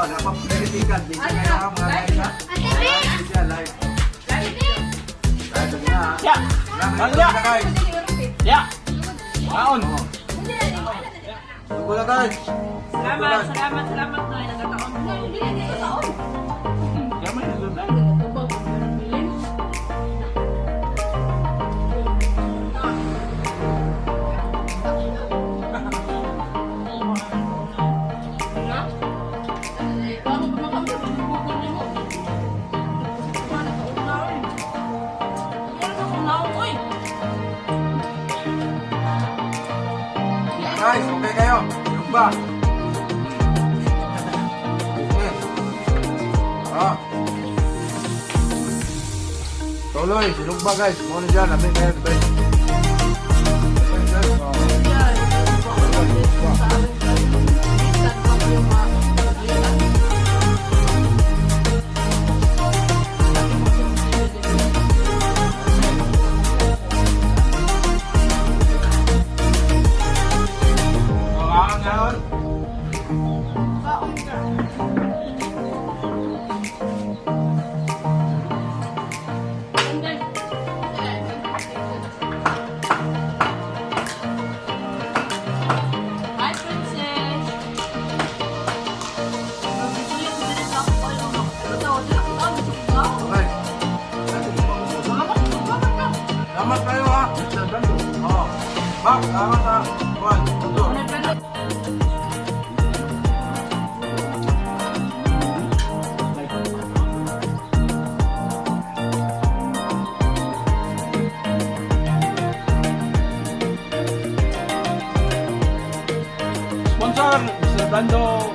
Oh, dapat pinitikan. Hindi kayo mga kaisa. Live siya, live. Live niya. Ya! Langga! Ya! Kaon! Tungkol na guys. Salamat na nagkataon mo. Yaman yung lupa. Guys, okay kayo? Yung ba? Okay. Ah. Tuloy, silog ba guys? Muna dyan, namin kayo ito. Salamat kayo ha. Oh. Bak, salamat ha. Juan, tutur. Sponsor, Mr. Bando.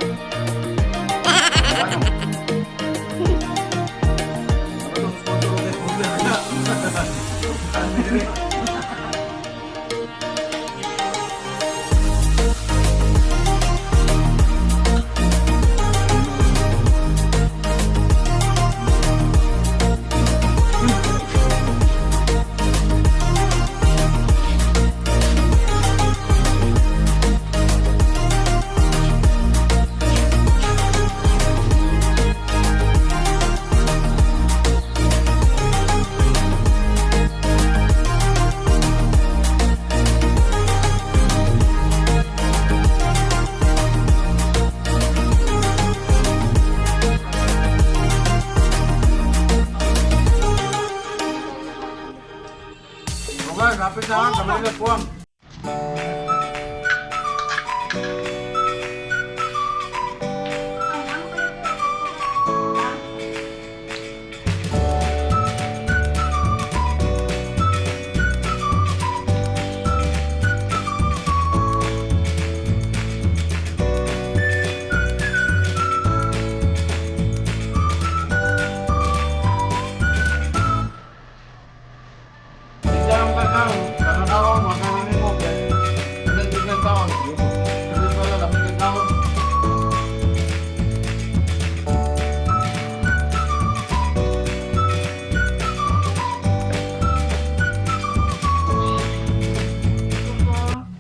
Okay, kapit na ha. Kamay na puwang.